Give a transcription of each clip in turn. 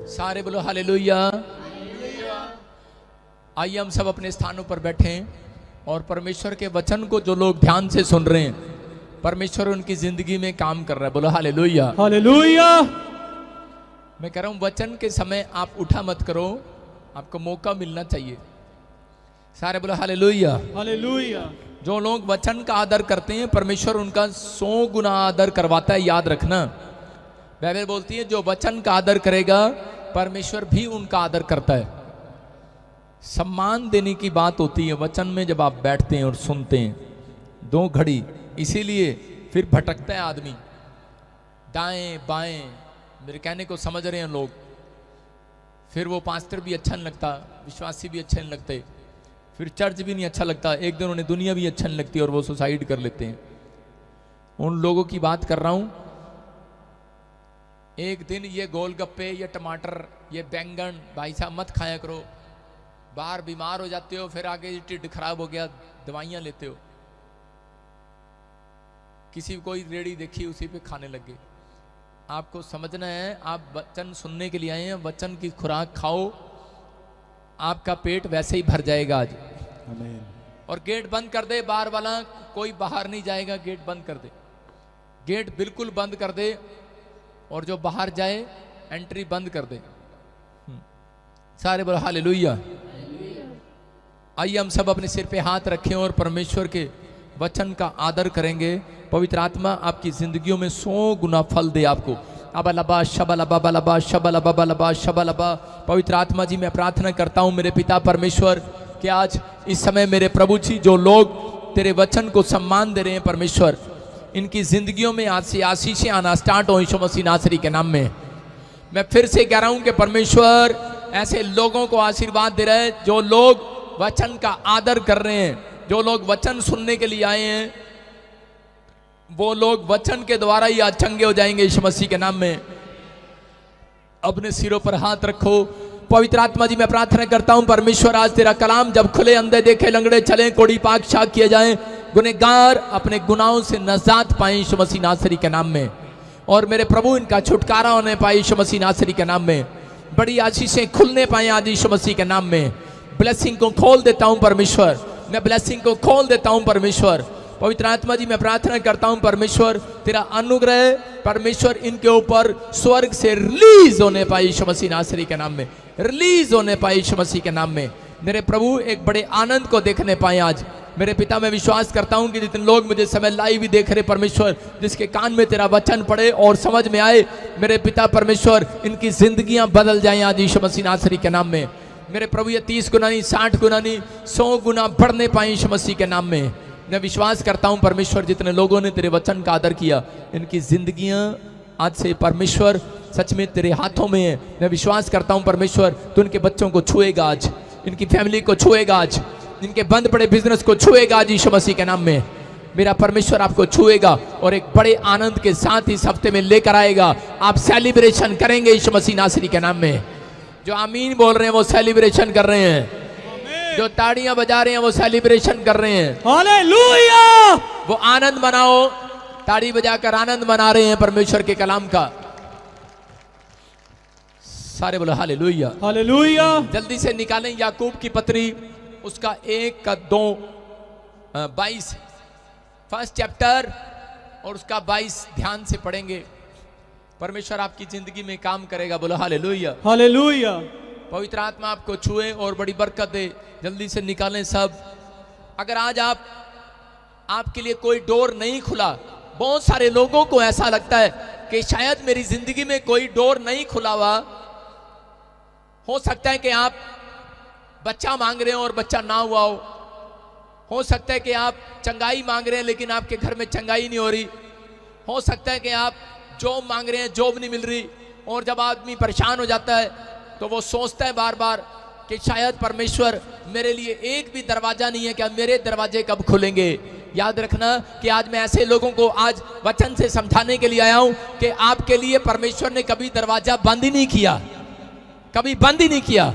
सारे बोलो हालेलुया। आइए हम सब अपने स्थानों पर बैठें और परमेश्वर के वचन को जो लोग ध्यान से सुन रहे हैं, परमेश्वर उनकी जिंदगी में काम कर रहा है। बोलो हालेलुया। हालेलुया। मैं कह रहा हूं वचन के समय आप उठा मत करो, आपको मौका मिलना चाहिए। सारे बोलो हालेलुया। हालेलुया। जो लोग वचन का आदर करते हैं, परमेश्वर उनका 100 गुना आदर करवाता है। याद रखना, बाइबल बोलती है जो वचन का आदर करेगा परमेश्वर भी उनका आदर करता है। सम्मान देने की बात होती है वचन में जब आप बैठते हैं और सुनते हैं 2 घड़ी। इसीलिए फिर भटकता है आदमी दाएं बाएं। मेरे कहने को समझ रहे हैं लोग। फिर वो पास्टर भी अच्छा नहीं लगता, विश्वासी भी अच्छे नहीं लगते, फिर चर्च भी नहीं अच्छा लगता, एक दिन उन्हें दुनिया भी अच्छा नहीं लगती और वो सुसाइड कर लेते हैं। उन लोगों की बात कर रहा हूं। एक दिन ये गोलगप्पे, ये टमाटर, ये बैंगन भाई साहब मत खाया करो। बाहर बीमार हो जाते हो, फिर आगे टिड्ड खराब हो गया, दवाइयां लेते हो। किसी कोई रेड़ी देखी उसी पे खाने लग गए। आपको समझना है, आप वचन सुनने के लिए आए हैं, वचन की खुराक खाओ, आपका पेट वैसे ही भर जाएगा आज। आमीन। और गेट बंद कर दे, बाहर वाला कोई बाहर नहीं जाएगा। गेट बंद कर दे, गेट बिल्कुल बंद कर दे, और जो बाहर जाए एंट्री बंद कर दे। सारे बोलो हालेलुया। आइए हम सब अपने सिर पे हाथ रखें और परमेश्वर के वचन का आदर करेंगे। पवित्र आत्मा आपकी जिंदगियों में 100 गुना फल दे आपको। अबलबा शबलबा बलबा शबलबा बलबा शबलबा। पवित्र आत्मा जी, मैं प्रार्थना करता हूं मेरे पिता परमेश्वर कि आज इस समय मेरे प्रभु जी जो लोग तेरे वचन को सम्मान दे रहे हैं परमेश्वर, इनकी जिंदगियों में आज से आशीषें आना स्टार्ट हो यीशु मसीह नासरी के नाम में। मैं फिर से कह रहा हूं कि परमेश्वर ऐसे लोगों को आशीर्वाद दे रहे हैं जो लोग वचन का आदर कर रहे हैं, जो लोग वचन सुनने के लिए आए हैं, वो लोग वचन के द्वारा ही आज चंगे हो जाएंगे यीशु मसीह के नाम में। अपने सिरों पर हाथ रखो। पवित्र आत्मा जी, मैं प्रार्थना करता हूं परमेश्वर आज तेरा कलाम जब खुले, अंधे देखे, लंगड़े चले, कोड़ी पाक शाक किए जाएं, गुनहगार अपने गुनाहों से नजात पाए यीशु मसीह नासरी के नाम में। और मेरे प्रभु इनका छुटकारा होने पाए यीशु मसीह नासरी के नाम में। बड़ी आशीषें खुलने पाए आज यीशु मसीह के नाम में। ब्लेसिंग को खोल देता हूं परमेश्वर, मैं ब्लेसिंग को खोल देता हूं परमेश्वर। पवित्र आत्मा जी, मैं प्रार्थना करता हूं परमेश्वर तेरा अनुग्रह परमेश्वर इनके ऊपर स्वर्ग से रिलीज होने पाए यीशु मसीह नासरी के नाम में, रिलीज होने पाए यीशु मसीह के नाम में। मेरे प्रभु एक बड़े आनंद को देखने पाए आज। मेरे पिता, मैं विश्वास करता हूं कि जितने लोग मुझे समय लाइव भी देख रहे परमेश्वर, जिसके कान में तेरा वचन पड़े और समझ में आए, मेरे पिता परमेश्वर इनकी जिंदगियां बदल जाएं आज यीशु मसीह नासरी के नाम में। मेरे प्रभु ये 30 गुना नहीं, 60 गुना नहीं, 100 गुना बढ़ने पाए यीशु मसीह के नाम में। मैं विश्वास करता हूं परमेश्वर जितने लोगों ने तेरे वचन का आदर किया, इनकी जिंदगियां आज से परमेश्वर सच में तेरे हाथों में है। मैं विश्वास करता हूं परमेश्वर तू इनके बच्चों को छुएगा आज, इनकी फैमिली को छुएगा आज, इनके बंद पड़े बिजनेस को छुएगा आज यीशु मसीह के नाम में। मेरा परमेश्वर आपको छुएगा और एक बड़े आनंद के साथ इस हफ्ते में लेकर आएगा। आप सेलिब्रेशन करेंगे यीशु मसीह नासरी के नाम में। जो आमीन बोल रहे हैं वो सेलिब्रेशन कर रहे हैं, जो ताड़ियां बजा रहे हैं वो सेलिब्रेशन कर रहे हैं। हालेलुया। वो आनंद मनाओ, ताड़ी बजाकर आनंद मना रहे हैं परमेश्वर के कलाम का। सारे बोलो हालेलुया। हालेलुया। जल्दी से निकालें याकूब की पत्री, उसका 1 का 2 22 फर्स्ट चैप्टर और उसका 22 ध्यान से पढ़ेंगे। परमेश्वर आपकी जिंदगी में काम करेगा। बोलो हालेलुया। हालेलुया। पवित्र आत्मा आपको छुए और बड़ी बरकत दे। जल्दी से निकालें सब। अगर आज आपके लिए कोई डोर नहीं खुला, बहुत सारे लोगों को ऐसा लगता है कि शायद मेरी जिंदगी में कोई डोर नहीं खुला हुआ। हो सकता है कि आप बच्चा मांग रहे हो और बच्चा ना हुआ हो सकता है कि आप चंगाई मांग रहे हैं लेकिन आपके घर में चंगाई नहीं हो रही। हो सकता है कि आप जॉब मांग रहे हैं, जॉब नहीं मिल रही। और जब आदमी परेशान हो जाता है तो वो सोचता है बार बार कि शायद परमेश्वर मेरे लिए एक भी दरवाजा नहीं है, क्या मेरे दरवाजे कब खुलेंगे। याद रखना कि आज मैं ऐसे लोगों को आज वचन से समझाने के लिए आया हूं कि आपके लिए परमेश्वर ने कभी दरवाजा बंद ही नहीं किया, कभी बंद ही नहीं किया।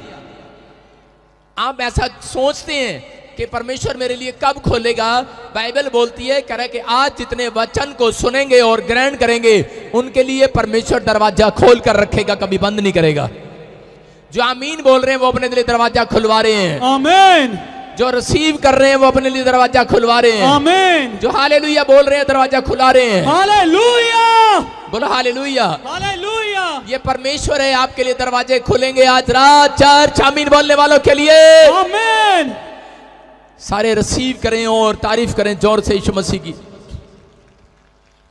आप ऐसा सोचते हैं कि परमेश्वर मेरे लिए कब खोलेगा। बाइबल बोलती है कह रहा कि आज जितने वचन को सुनेंगे और ग्रहण करेंगे उनके लिए परमेश्वर दरवाजा खोल कर रखेगा, कभी बंद नहीं करेगा। जो आमीन बोल रहे हैं वो अपने लिए दरवाजा खुलवा रहे हैं। आमीन। जो रिसीव कर रहे हैं वो अपने लिए दरवाजा खुलवा रहे हैं। आमीन। जो हालेलुया बोल रहे हैं दरवाजा खुला रहे हैं। हालेलुया। बोलो हालेलुया। हालेलुया। ये परमेश्वर है, आपके लिए दरवाजे खुलेंगे आज रात। चर्च आमीन बोलने वालों के लिए आमीन। सारे रिसीव करें और तारीफ करें जोर से यीशु मसीह की।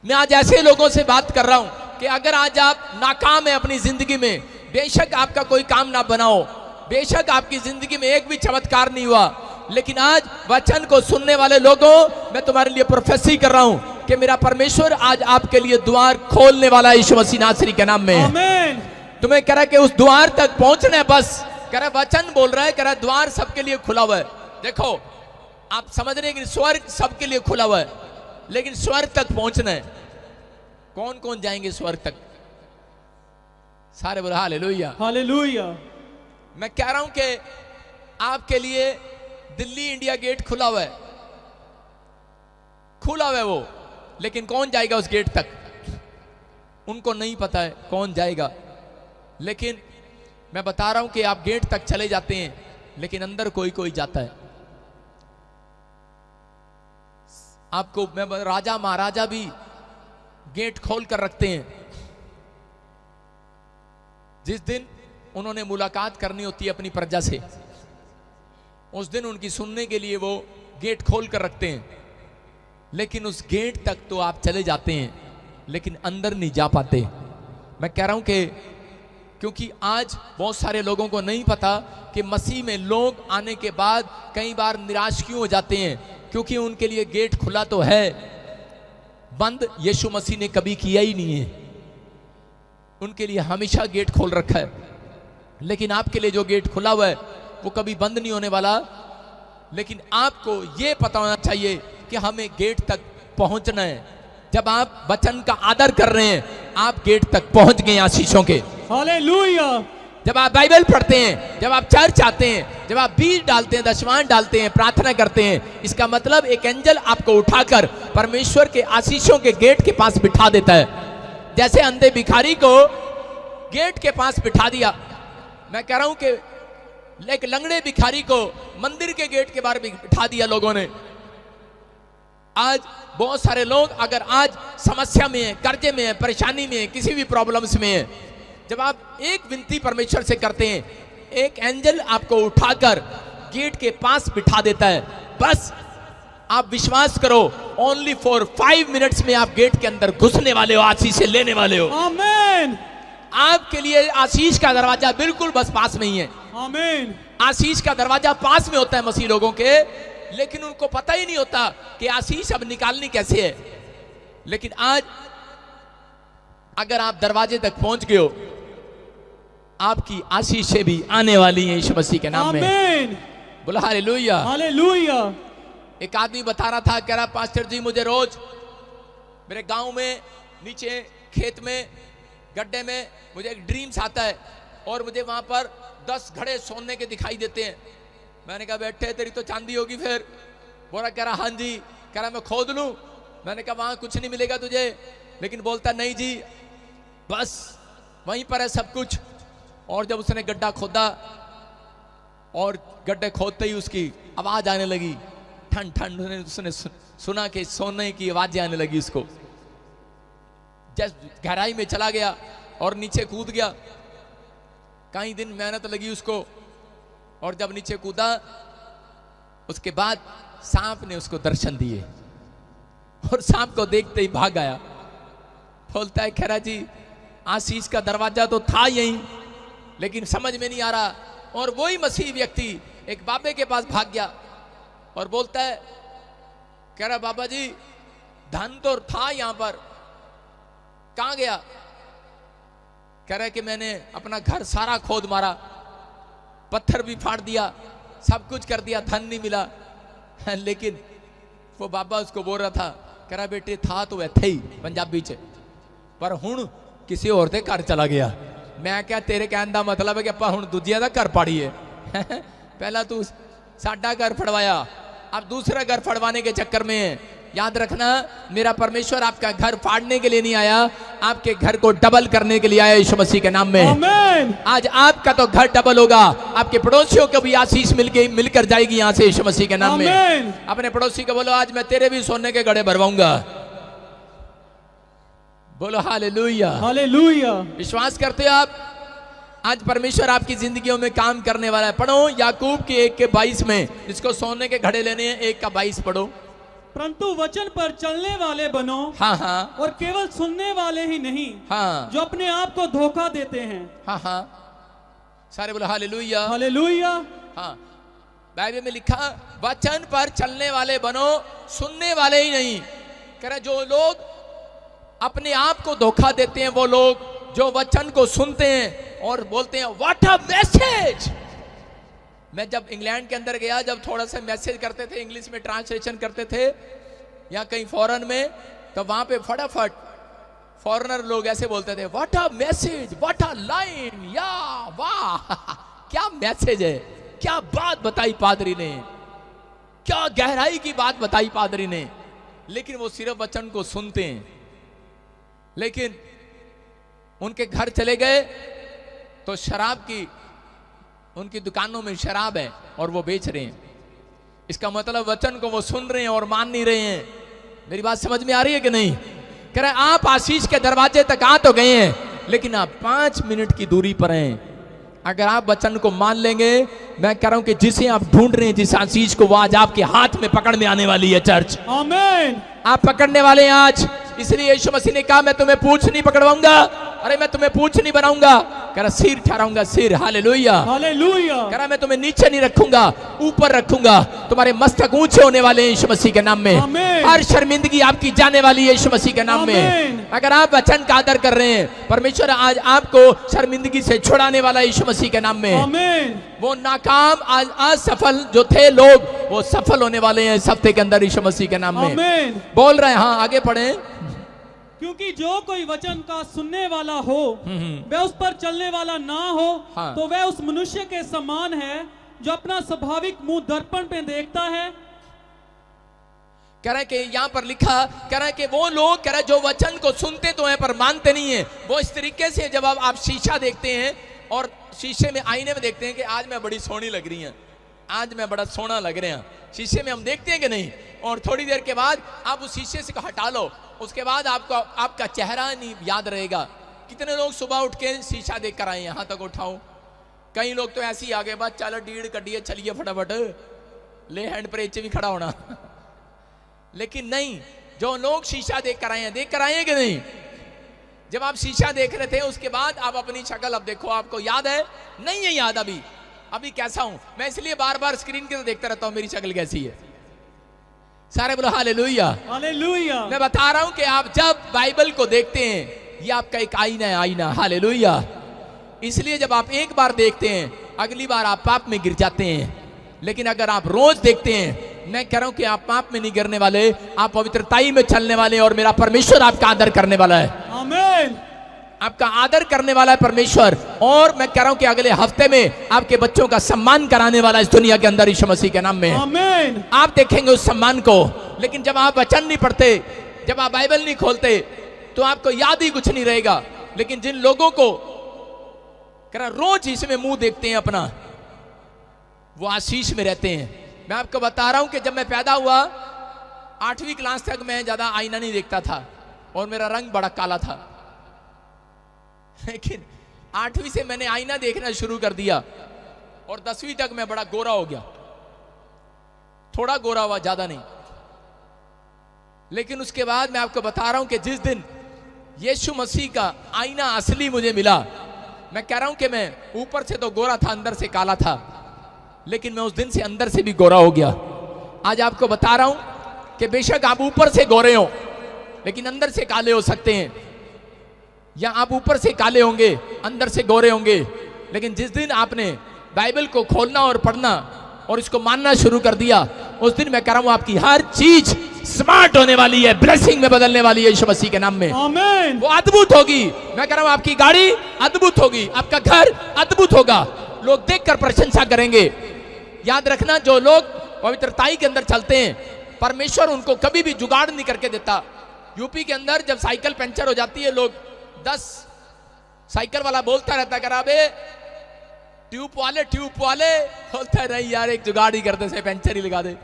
मैं आज ऐसे लोगों से बात कर रहा हूं कि अगर आज आप नाकाम है अपनी जिंदगी में, बेशक आपका कोई काम ना बनाओ, बेशक आपकी जिंदगी में एक भी चमत्कार नहीं हुआ, लेकिन आज वचन को सुनने वाले लोगों, मैं तुम्हारे लिए प्रोफेसी कर रहा हूं कि मेरा परमेश्वर आज आपके लिए द्वार खोलने वाला है यीशु मसीह नासरी के नाम में। आमीन। तुम्हें कह रहा है कि उस द्वार तक पहुंचना है, बस कह रहा है वचन बोल रहा है, कह रहा है द्वार सबके लिए खुला हुआ है। देखो आप समझ रहे हैं कि स्वर्ग सबके लिए खुला हुआ है, लेकिन स्वर्ग तक पहुंचना है। कौन कौन जाएंगे स्वर्ग तक? सारे बोलो हालेलुया। हालेलुया। मैं कह रहा हूं कि आपके लिए दिल्ली इंडिया गेट खुला हुआ है, खुला हुआ है वो, लेकिन कौन जाएगा उस गेट तक? उनको नहीं पता है कौन जाएगा, लेकिन मैं बता रहा हूं कि आप गेट तक चले जाते हैं, लेकिन अंदर कोई कोई जाता है। आपको मैं राजा महाराजा भी गेट खोल कर रखते हैं। जिस दिन उन्होंने मुलाकात करनी होती है अपनी प्रजा से, उस दिन उनकी सुनने के लिए वो गेट खोल कर रखते हैं, लेकिन उस गेट तक तो आप चले जाते हैं, लेकिन अंदर नहीं जा पाते। मैं कह रहा हूं कि क्योंकि आज बहुत सारे लोगों को नहीं पता कि मसीह में लोग आने के बाद कई बार निराश क्यों हो जाते हैं, क्योंकि उनके लिए गेट खुला तो है, बंद यीशु मसीह ने कभी किया ही नहीं है। उनके लिए हमेशा गेट खोल रखा है, लेकिन आपके लिए जो गेट खुला हुआ है वो कभी बंद नहीं होने वाला। लेकिन आपको ये पता होना चाहिए कि हमें गेट तक पहुंचना है। जब आप वचन का आदर कर रहे हैं, आप गेट तक पहुंच गए आशीषों के। हालेलुया। जब आप बाइबल पढ़ते हैं, जब आप चर्च आते हैं, जब आप बीज डालते हैं, दशमान डालते हैं, प्रार्थना करते हैं, इसका मतलब एक एंजल आपको उठाकर परमेश्वर के आशीषों के गेट के पास बिठा देता है। जैसे अंधे भिखारी को गेट के पास बिठा दिया, मैं कह रहा हूं कि एक लंगड़े भिखारी को मंदिर के गेट के बाहर बिठा दिया लोगों ने। आज बहुत सारे लोग अगर आज समस्या में है, कर्जे में है, परेशानी में है, किसी भी प्रॉब्लम्स में है, जब आप एक विनती परमेश्वर से करते हैं, एक एंजल आपको उठाकर गेट के पास बिठा देता है। बस आप विश्वास करो, ओनली फॉर 5 मिनट्स में आप गेट के अंदर घुसने वाले हो, आशीष से लेने वाले हो। आमीन। आपके लिए आशीष का दरवाजा बिल्कुल बस पास में ही है। आमीन। आशीष का दरवाजा पास में होता है मसीह लोगों के, लेकिन उनको पता ही नहीं होता कि आशीष अब निकालनी कैसे है। लेकिन आज अगर आप दरवाजे तक पहुंच गए हो, आपकी आशीषें भी आने वाली हैं यीशु मसीह के नाम में। आमीन। बोला हालेलुया। हालेलुया। एक आदमी बता रहा था, कह रहा पास्टर जी मुझे रोज मेरे गांव में नीचे खेत में गड्ढे में मुझे एक ड्रीम्स आता है और मुझे वहां पर 10 घड़े सोने के दिखाई देते हैं। मैंने कहा बेटे तेरी तो चांदी होगी फिर। बोला कह रहा हाँ जी। कह रहा मैं खोद लूं। मैंने कहा वहां कुछ नहीं मिलेगा तुझे, लेकिन बोलता नहीं जी बस वहीं पर है सब कुछ। और जब उसने गड्ढा खोदा और गड्ढे खोदते ही उसकी आवाज आने लगी, ठंड ठंड, उसने सुना कि सोने की आवाजें आने लगी उसको। जब गहराई में चला गया और नीचे कूद गया, कई दिन मेहनत लगी उसको, और जब नीचे कूदा उसके बाद सांप ने उसको दर्शन दिए और सांप को देखते ही भाग आया। बोलता है खैरा जी आशीष का दरवाजा तो था यहीं, लेकिन समझ में नहीं आ रहा। और वही मसीह व्यक्ति एक बाबे के पास भाग गया और बोलता है कह रहा बाबा जी धन तो था यहां पर, कहां गया? कह रहा है कि मैंने अपना घर सारा खोद मारा, पत्थर भी फाड़ दिया, सब कुछ कर दिया, धन नहीं मिला। लेकिन वो बाबा उसको बोल रहा था, कह रहा बेटे था तो इत्थे ही पंजाबी च, पर हुण किसी और दे घर चला गया। मैं क्या तेरे कहने का मतलब है कि ਆਪਾਂ ਹੁਣ ਦੂਜਿਆਂ ਦਾ घर पाड़ीए। पहला तू साडा घर फड़वाया, अब दूसरा घर फड़वाने के चक्कर में याद रखना, मेरा परमेश्वर आपका घर फाड़ने के लिए नहीं आया, आपके घर को डबल करने के लिए आया यीशु मसीह के नाम में। आमीन। आज आपका तो घर डबल होगा, आपके पड़ोसियों को भी आशीष मिलकर जाएगी यहाँ से यीशु मसीह के नाम में। आमीन। अपने पड़ोसी को बोलो, आज मैं तेरे भी सोने के घड़े भरवाऊंगा। बोलो हालेलुया। हालेलुया। विश्वास करते हो आप? आज परमेश्वर आपकी जिंदगियों में काम करने वाला है। पढ़ो याकूब के 1:22 में, जिसको सोने के घड़े लेने हैं 1:22 पढ़ो। परंतु वचन पर चलने वाले बनो, हाँ हाँ और केवल सुनने वाले ही नहीं, हाँ जो अपने आप को धोखा देते हैं। हाँ हाँ, सारे बोलो हालेलुया। हालेलुया। हाँ, बाइबल में लिखा, वचन पर चलने वाले बनो, सुनने वाले ही नहीं। कह रहे जो लोग अपने आप को धोखा देते हैं, वो लोग जो वचन को सुनते हैं और बोलते हैं व्हाट अ मैसेज। मैं जब इंग्लैंड के अंदर गया, जब थोड़ा सा मैसेज करते थे, इंग्लिश में ट्रांसलेशन करते थे या कहीं फॉरेन में, तो वहां पे फटाफट फॉरेनर लोग ऐसे बोलते थे what a message, what a line, या वाह क्या मैसेज है, क्या बात बताई पादरी ने, क्या गहराई की बात बताई पादरी ने। लेकिन वो सिर्फ वचन को सुनते हैं, लेकिन उनके घर चले गए तो शराब की, उनकी दुकानों में शराब है और वो बेच रहे हैं। इसका मतलब वचन को वो सुन रहे हैं और मान नहीं रहे हैं। मेरी बात समझ में आ रही है कि नहीं? कह रहे आप आशीष के दरवाजे तक आ तो गए हैं, लेकिन आप 5 मिनट की दूरी पर हैं। अगर आप वचन को मान लेंगे, मैं कह रहा हूं कि जिसे आप ढूंढ रहे हैं, जिस आशीष को, वो आज आपके हाथ में पकड़ में आने वाली है। चर्च, आमीन। आप पकड़ने वाले हैं आज। इसलिए यीशु मसीह ने कहा मैं तुम्हें पूंछ नहीं पकड़वाऊंगा, अरे मैं तुम्हें पूंछ नहीं बनाऊंगा, कह रहा सिर ठहराऊंगा, सिर। हालेलुया। हालेलुया। कह रहा मैं तुम्हें नीचे नहीं रखूंगा, ऊपर रखूंगा। तुम्हारे मस्तक ऊंचे होने वाले हैं यीशु मसीह के नाम में। आमीन। हर शर्मिंदगी आपकी जाने वाली है यीशु मसीह के नाम में। आमीन। अगर आप वचन का आदर कर रहे हैं, परमेश्वर आज आपको शर्मिंदगी से छुड़ाने वाला है यीशु मसीह के नाम में। आमीन। वो नाकाम, आज असफल जो थे लोग, वो सफल होने वाले हैं इस हफ्ते के अंदर यीशु मसीह के नाम में। आमीन। बोल रहे हैं, हाँ आगे पढ़े। क्योंकि जो कोई वचन का सुनने वाला हो, वह उस पर चलने वाला ना हो, हाँ। तो वह उस मनुष्य के समान है जो अपना स्वाभाविक मुंह दर्पण पे देखता है। कह रहे कि यहां पर लिखा, कह रहे कि वो लोग, कह रहे जो वचन को सुनते तो हैं पर मानते नहीं है। वो इस तरीके से, जब आप शीशा देखते हैं और शीशे में, आईने में देखते हैं कि आज मैं बड़ी सोहनी लग रही हैं, आज मैं बड़ा सोना लग रहे हैं, शीशे में हम देखते हैं कि नहीं। और थोड़ी देर के बाद आप उस शीशे से हटा लो, उसके बाद आपको आपका चेहरा नहीं याद रहेगा। कितने लोग सुबह उठ के शीशा देख कर आए, यहां तक उठाओ। कई लोग तो ऐसे ही आगे, बात चलो डीड़ कटिए, चलिए फटाफट, ले हैंड प्रेच भी खड़ा होना। लेकिन नहीं, जो लोग शीशा देख कर आए हैं कि नहीं? जब आप शीशा देख रहे थे, उसके बाद आप अपनी शक्ल अब देखो, आपको याद है? नहीं है याद अभी कैसा हूं मैं, इसलिए बार बार स्क्रीन के तो देखता रहता हूं मेरी शक्ल कैसी है। सारे बोलो हालेलुया। हालेलुया। मैं बता रहा हूं कि आप जब बाइबल को देखते हैं, ये आपका एक आईना है, आईना। हालेलुया। इसलिए जब आप एक बार देखते हैं, अगली बार आप पाप में गिर जाते हैं। लेकिन अगर आप रोज देखते हैं, मैं कह रहा हूं कि आप पाप में नहीं गिरने वाले, आप पवित्रताई में चलने वाले, और मेरा परमेश्वर आपका आदर करने वाला है। आमीन। आपका आदर करने वाला है परमेश्वर। और मैं कह रहा हूं कि अगले हफ्ते में आपके बच्चों का सम्मान कराने वाला इस दुनिया के अंदर यीशु मसीह के नाम में। आमीन। आप देखेंगे उस सम्मान को। लेकिन जब आप वचन नहीं पढ़ते, जब आप बाइबल नहीं खोलते, तो आपको याद ही कुछ नहीं रहेगा। लेकिन जिन लोगों को कह रहा रोज इसमें मुंह देखते हैं अपना, वो आशीष में रहते हैं। मैं आपको बता रहा हूं कि जब मैं पैदा हुआ, 8वीं क्लास तक मैं ज्यादा आईना नहीं देखता था और मेरा रंग बड़ा काला था। लेकिन 8वीं से मैंने आईना देखना शुरू कर दिया और 10वीं तक मैं बड़ा गोरा हो गया। थोड़ा गोरा हुआ, ज्यादा नहीं। लेकिन उसके बाद मैं आपको बता रहा हूं कि जिस दिन यीशु मसीह का आईना असली मुझे मिला, मैं कह रहा हूं कि मैं ऊपर से तो गोरा था, अंदर से काला था। लेकिन मैं उस दिन से अंदर से भी गोरा हो गया। आज आपको बता रहा हूं कि बेशक आप ऊपर से गोरे हो, लेकिन अंदर से काले हो सकते हैं। या आप ऊपर से काले होंगे, अंदर से गोरे होंगे। लेकिन जिस दिन आपने बाइबल को खोलना और पढ़ना और इसको मानना शुरू कर दिया, उस दिन मैं कह रहा हूं आपकी हर चीज स्मार्ट होने वाली है, ब्लेसिंग में बदलने वाली है यीशु मसीह के नाम में। आमीन। वो अद्भुत होगी। मैं कह रहा हूं आपकी गाड़ी अद्भुत होगी, आपका घर अद्भुत होगा, लोग देखकर प्रशंसा करेंगे। याद रखना, जो लोग पवित्रताई के अंदर चलते हैं, परमेश्वर उनको कभी भी जुगाड़ नहीं करके देता। यूपी के अंदर जब साइकिल पंचर हो जाती है, लोग 10 साइकिल वाला बोलता रहता है, करा बे ट्यूब वाले बोलता है नहीं यार एक जुगाड़ ही कर दे, से पंचर ही लगा दे।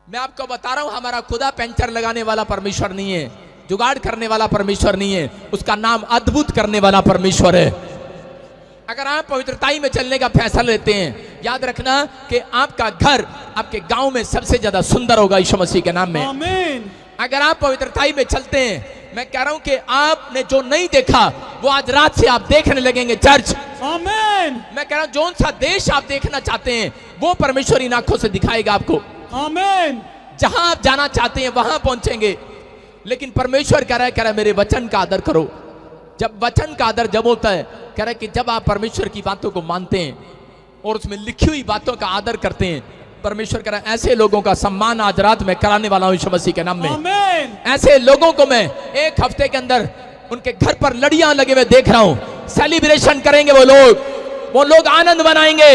मैं आपको बता रहा हूं, हमारा खुदा पंचर लगाने वाला परमेश्वर नहीं है, जुगाड़ करने वाला परमेश्वर नहीं है, उसका नाम अद्भुत करने वाला परमेश्वर है। अगर आप पवित्रताई में चलने का फैसला लेते हैं, याद रखना कि आपका घर आपके गांव में सबसे ज्यादा सुंदर होगा यीशु मसीह के नाम में। आमीन। अगर आप पवित्रताई में चलते हैं, मैं कह रहा हूं कि आपने जो नहीं देखा वो आज रात से आप देखने लगेंगे चर्च। आमीन। मैं कह रहा हूं जो सा देश आप देखना चाहते हैं वो परमेश्वर इन आंखों से दिखाएगा आपको। आमीन। जहां आप जाना चाहते हैं वहां पहुंचेंगे। लेकिन परमेश्वर कह रहा है मेरे वचन का आदर करो। जब वचन का आदर जब होता है, कह रहा है कि जब आप परमेश्वर की बातों को मानते हैं और उसमें लिखी हुई बातों का आदर करते हैं, परमेश्वर कह रहा है ऐसे लोगों का सम्मान आज रात में कराने वाला हूं यीशु मसीह के नाम में। आमीन। ऐसे लोगों को मैं एक हफ्ते के अंदर उनके घर पर लड़ियां लगे हुए देख रहा हूं। सेलिब्रेशन करेंगे वो लोग आनंद मनाएंगे।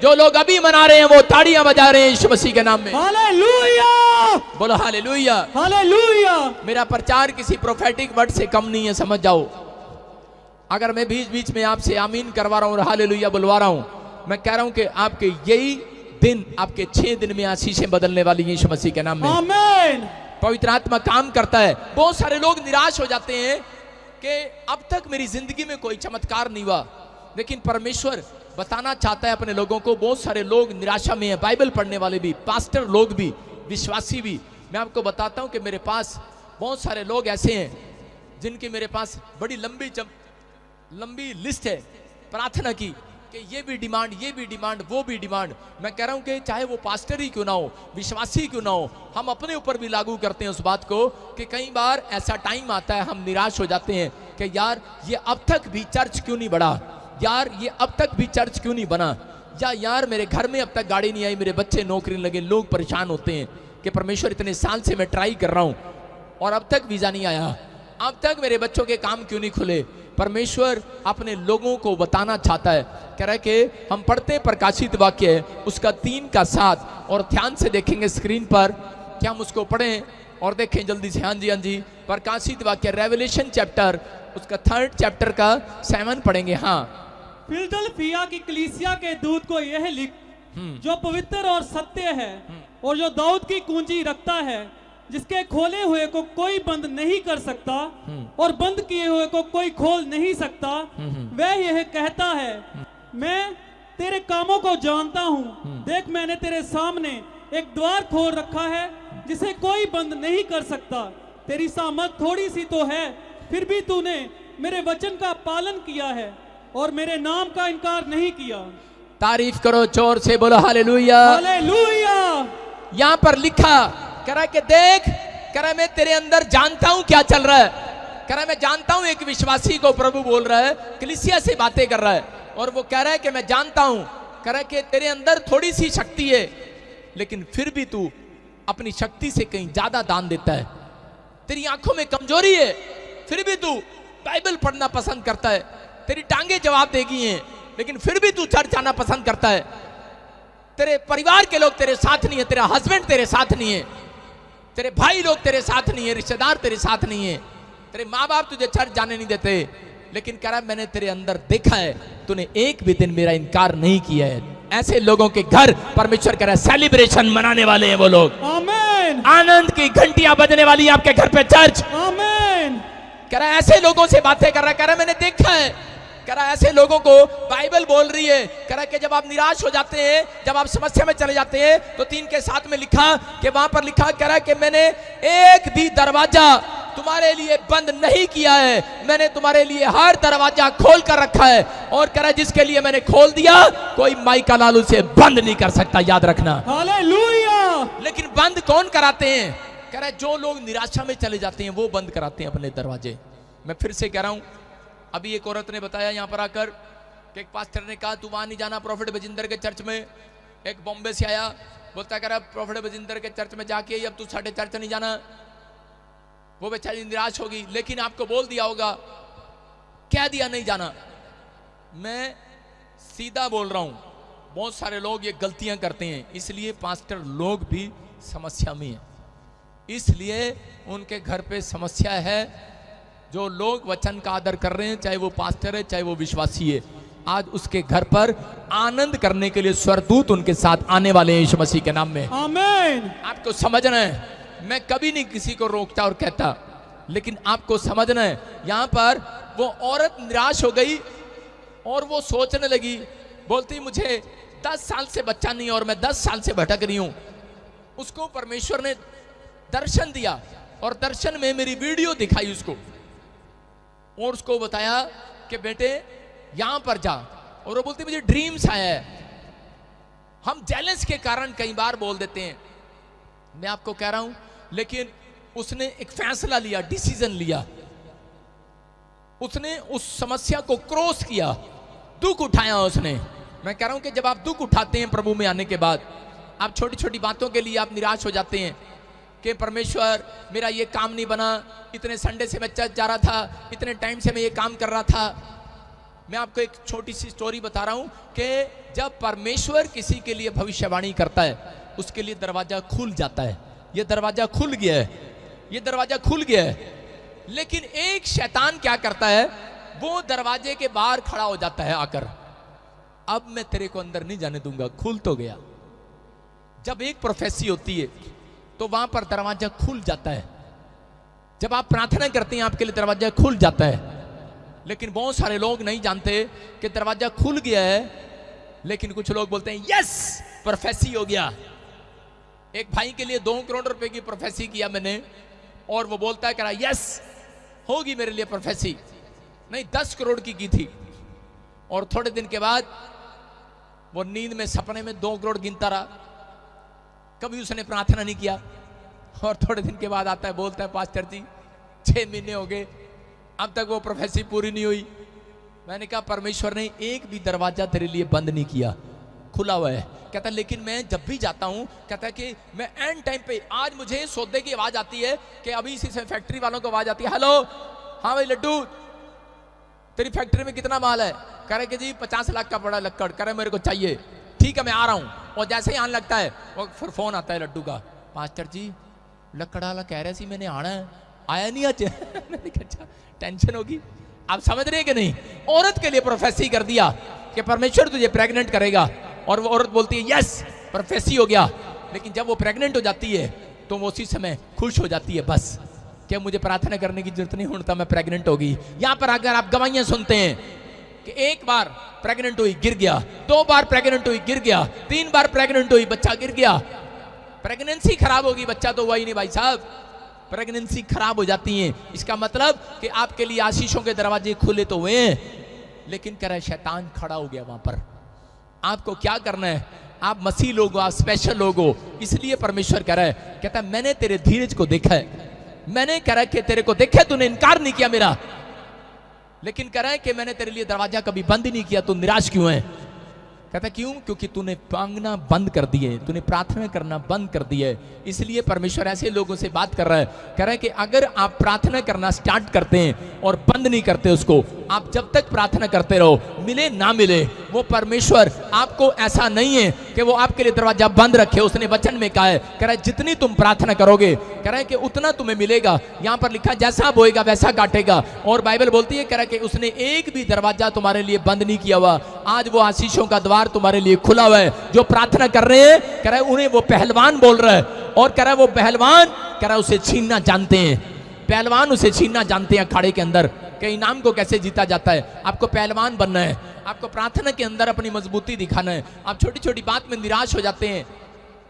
जो लोग अभी मना रहे हैं वो ताड़ियां बजा रहे हैं यीशु मसीह के नाम में। हालेलुया। बोलो हालेलुया। हालेलुया। मेरा प्रचार किसी प्रोफेटिक वर्ड से कम नहीं है, समझ जाओ। अगर मैं बीच बीच में आपसे आमीन करवा रहा हूं और हालेलुया बुलवा रहा हूं, मैं कह रहा हूं कि आपके यही दिन, आपके 6 दिन में आशीषें बदलने वाली यीशु मसीह के नाम में। आमीन। पवित्र आत्मा काम करता है। बहुत सारे लोग निराश हो जाते हैं कि अब तक मेरी जिंदगी में कोई चमत्कार नहीं हुआ, लेकिन परमेश्वर बताना चाहता है अपने लोगों को। बहुत सारे लोग निराशा में हैं, बाइबल पढ़ने वाले भी, पास्टर लोग भी, विश्वासी भी। मैं आपको बताता हूं कि मेरे पास बहुत सारे लोग ऐसे हैं जिनकी मेरे पास बड़ी लंबी लिस्ट है प्रार्थना की कि ये भी डिमांड, वो भी डिमांड। मैं कह रहा हूं कि चाहे वो पास्टर ही क्यों ना हो, विश्वासी क्यों ना हो, हम अपने ऊपर भी लागू करते हैं उस बात को कि कई बार ऐसा टाइम आता है हम निराश हो जाते हैं कि यार ये अब तक भी चर्च क्यों नहीं बढ़ा, यार ये अब तक भी चर्च क्यों नहीं बना, या यार मेरे घर में अब तक गाड़ी नहीं आई, मेरे बच्चे नौकरी नहीं लगे। लोग परेशान होते हैं कि परमेश्वर इतने साल से मैं ट्राई कर रहा हूं और अब तक वीजा नहीं आया, अब तक मेरे बच्चों के काम क्यों नहीं खुले। परमेश्वर अपने लोगों को बताना चाहता है, कह रहा है कि हम पढ़ते प्रकाशित वाक्य उसका 3 का 7 और ध्यान से देखेंगे स्क्रीन पर, क्या हम उसको पढ़ें और देखें जल्दी से। हाँ जी, प्रकाशित वाक्य रेवलेशन चैप्टर उसका 3rd चैप्टर का 7 पढ़ेंगे। हाँ। फिलदल्फिया की कलीसिया के दूत को यह लिख, जो पवित्र और सत्य है और जो दाऊद की कुंजी रखता है, जिसके खोले हुए को कोई बंद नहीं कर सकता और बंद किए हुए को कोई खोल नहीं सकता, वह यह कहता है, मैं तेरे कामों को जानता हूँ। देख मैंने तेरे सामने एक द्वार खोल रखा है जिसे कोई बंद नहीं कर सकता। तेरी सामर्थ थोड़ी सी तो है, फिर भी तूने मेरे वचन का पालन किया है और मेरे नाम का इनकार नहीं किया। तारीफ करो जोर से, बोलो हालेलुया। हालेलुया। यहां पर लिखा, कह रहा है कि देख, कह रहा है मैं तेरे अंदर जानता हूं क्या चल रहा है। कह रहा है मैं जानता हूं, एक विश्वासी को प्रभु बोल रहा है, कलीसिया से बातें कर रहा है और वो कह रहा है कि मैं जानता हूं, कह रहा है कि तेरे अंदर थोड़ी सी शक्ति है, लेकिन फिर भी तू अपनी शक्ति से कहीं ज्यादा दान देता है। तेरी आंखों में कमजोरी है, फिर भी तू बाइबल पढ़ना पसंद करता है। तेरी टांगे जवाब देगी हैं, लेकिन फिर भी तू चर्च आना पसंद करता है। तेरे परिवार के लोग तेरे साथ नहीं है, तेरा हस्बैंड तेरे साथ नहीं है, तेरे भाई लोग तेरे साथ नहीं है, रिश्तेदार तेरे साथ नहीं है, तेरे माँ बाप तुझे चर्च जाने नहीं देते, लेकिन कह रहा है मैंने तेरे अंदर देखा है, तूने एक भी दिन मेरा इनकार नहीं किया है। ऐसे लोगों के घर परमेश्वर कह रहा है सेलिब्रेशन मनाने वाले हैं वो लोग। आमीन। आनंद की घंटियां बजने वाली आपके घर पे चर्च। आमीन। कह रहा है ऐसे लोगों से बातें कर रहा है, कह रहा है मैंने देखा है, कह रहा है ऐसे लोगों को बाइबल बोल रही है। कह रहा है कि जब आप निराश हो जाते हैं, जब आप समस्या में चले जाते हैं, तो 3 के 7 में लिखा कि वहां पर लिखा, कह रहा है कि मैंने एक भी दरवाजा तुम्हारे लिए बंद नहीं किया है, मैंने तुम्हारे लिए हर दरवाजा खोल कर रखा है, और कह रहा है जिसके लिए मैंने खोल दिया कोई माइका लाल उसे बंद नहीं कर सकता, याद रखना। हालेलुया। लेकिन बंद कौन कराते हैं? कह रहा है जो लोग निराशा में चले जाते हैं वो बंद कराते हैं अपने दरवाजे। मैं फिर से कह रहा हूं, अभी एक औरत ने बताया यहां पर आकर कि एक पास्टर ने कहा तू वहां नहीं जाना प्रॉफिट बजिंदर के चर्च में। एक बॉम्बे से आया, बोलता कह रहा प्रॉफिट बजिंदर के चर्च में जाके अब तू साढ़े चर्च नहीं जाना। वो बेचारी निराश होगी, लेकिन आपको बोल दिया होगा, कह दिया नहीं जाना। मैं सीधा बोल रहा हूं, बहुत सारे लोग ये गलतियां करते हैं, इसलिए पास्टर लोग भी समस्या में है, इसलिए उनके घर पे समस्या है। जो लोग वचन का आदर कर रहे हैं, चाहे वो पास्टर है चाहे वो विश्वासी है, आज उसके घर पर आनंद करने के लिए स्वर्गदूत उनके साथ आने वाले हैं यीशु मसीह के नाम में। आमीन। आपको समझना है, मैं कभी नहीं किसी को रोकता और कहता, लेकिन आपको समझना है, यहां पर वो औरत निराश हो गई और वो सोचने लगी, बोलती मुझे 10 साल से बच्चा नहीं और मैं 10 साल से भटक रही हूं। उसको परमेश्वर ने दर्शन दिया और दर्शन में मेरी वीडियो दिखाई उसको, और उसको बताया कि बेटे यहां पर जा, और वो बोलती मुझे ड्रीम्स आया है। हम जेलस के कारण कई बार बोल देते हैं, मैं आपको कह रहा हूं, लेकिन उसने एक फैसला लिया, डिसीजन लिया, उसने उस समस्या को क्रॉस किया, दुख उठाया उसने। मैं कह रहा हूं कि जब आप दुख उठाते हैं प्रभु में आने के बाद, आप छोटी छोटी बातों के लिए आप निराश हो जाते हैं कि परमेश्वर मेरा ये काम नहीं बना, इतने संडे से मैं चर्च जा रहा था, इतने टाइम से मैं ये काम कर रहा था। मैं आपको एक छोटी सी स्टोरी बता रहा हूं कि जब परमेश्वर किसी के लिए भविष्यवाणी करता है, उसके लिए दरवाजा खुल जाता है। ये दरवाजा खुल गया है, ये दरवाजा खुल गया है, लेकिन एक शैतान क्या करता है, वो दरवाजे के बाहर खड़ा हो जाता है आकर, अब मैं तेरे को अंदर नहीं जाने दूंगा, खुल तो गया। जब एक प्रोफेसी होती है तो वहां पर दरवाजा खुल जाता है। जब आप प्रार्थना करते हैं आपके लिए दरवाजा खुल जाता है, लेकिन बहुत सारे लोग नहीं जानते कि दरवाजा खुल गया है, लेकिन कुछ लोग बोलते हैं यस प्रोफेसी हो गया। एक भाई के लिए 2 करोड़ रुपए की प्रोफेसी किया मैंने, और वो बोलता है कह रहा यस होगी मेरे लिए प्रोफेसी, नहीं 10 करोड़ की थी, और थोड़े दिन के बाद वो नींद में सपने में 2 करोड़ गिनता रहा, कभी उसने प्रार्थना नहीं किया, और थोड़े दिन के बाद आता है बोलता है पास्टर जी 6 महीने हो गए अब तक वो प्रोफेसी पूरी नहीं हुई। मैंने कहा परमेश्वर ने एक भी दरवाजा तेरे लिए बंद नहीं किया, खुला हुआ है। कहता है लेकिन मैं जब भी जाता हूं, कहता है कि मैं एंड टाइम पे, आज मुझे सौदे की आवाज आती है कि अभी इसी से फैक्ट्री वालों को आवाज आती है, हेलो हाँ भाई लड्डू तेरी फैक्ट्री में कितना माल है, कह रहे कि जी 50 लाख का पड़ा लक्कड़, कह रहे मेरे को चाहिए, ठीक है मैं आ रहा हूं। और जैसे ही आने लगता है वो फिर फोन आता है लड्डू का, पास्टर जी लक्कड़ वाला कह रहे सी मैंने आना है, आया नहीं आज मैंने कहा अच्छा टेंशन होगी। आप समझ रहे हैं कि नहीं, औरत के लिए प्रोफेसी कर दिया कि परमेश्वर तुझे प्रेग्नेंट करेगा, और वो औरत बोलती है यस प्रोफेसी हो गया, लेकिन जब वो प्रेग्नेंट हो जाती है तो वो उसी समय खुश हो जाती है, बस क्या मुझे प्रार्थना करने की जरूरत नहीं होता, मैं प्रेग्नेंट होगी। यहां पर अगर आप गवाहियां सुनते हैं कि एक बार प्रेग्नेंट हुई गिर गया, 2 बार प्रेग्नेंट हुई गिर गया, 3 बार प्रेग्नेंट हुई बच्चा गिर गया, प्रेगनेंसी खराब होगी, बच्चा तो हुआ ही नहीं भाई साहब, प्रेगनेंसी खराब हो जाती है। इसका मतलब कि आपके लिए आशीषों के दरवाजे खुले तो हुए हैं, लेकिन कह रहा है शैतान खड़ा हो गया वहां पर। आपको क्या करना है, आप मसीह लोग हो, आप स्पेशल लोग हो, इसलिए परमेश्वर कह रहा है, कहता है मैंने तेरे धीरज को देखा है, मैंने कह रहा है कि तेरे को देखा, तूने इनकार नहीं किया मेरा, लेकिन कह रहा है कि मैंने तेरे लिए दरवाजा कभी बंद ही नहीं किया, तू निराश क्यों है। कहता क्यों, क्योंकि तूने मांगना बंद कर दिए, तूने प्रार्थना करना बंद कर दिया है। इसलिए परमेश्वर ऐसे लोगों से बात कर रहा है, कह रहा है कि अगर आप प्रार्थना करना स्टार्ट करते हैं और बंद नहीं करते उसको, आप जब तक प्रार्थना करते रहो, मिले ना मिले, वो परमेश्वर आपको ऐसा नहीं है कि वो आपके लिए दरवाजा बंद रखे। उसने वचन में कहा है, कह रहा है जितनी तुम प्रार्थना करोगे, कह रहा है कि उतना तुम्हें मिलेगा। यहाँ पर लिखा जैसा बोएगा वैसा काटेगा, और बाइबल बोलती है, कह रहा है कि उसने एक भी दरवाजा तुम्हारे लिए बंद नहीं किया हुआ। आज वो आशीषों का द्वार तुम्हारे लिए खुला हुआ है। जो प्रार्थना कर रहे हैं, कह रहा है उन्हें वो पहलवान बोल रहा है, और कह रहा है वो पहलवान, कह रहा है उसे छीनना जानते हैं, पहलवान उसे छीनना जानते हैं अखाड़े के अंदर कि इनाम को कैसे जीता जाता है। आपको पहलवान बनना है, आपको प्रार्थना के अंदर अपनी मजबूती दिखाना है। आप छोटी छोटी बात में निराश हो जाते हैं,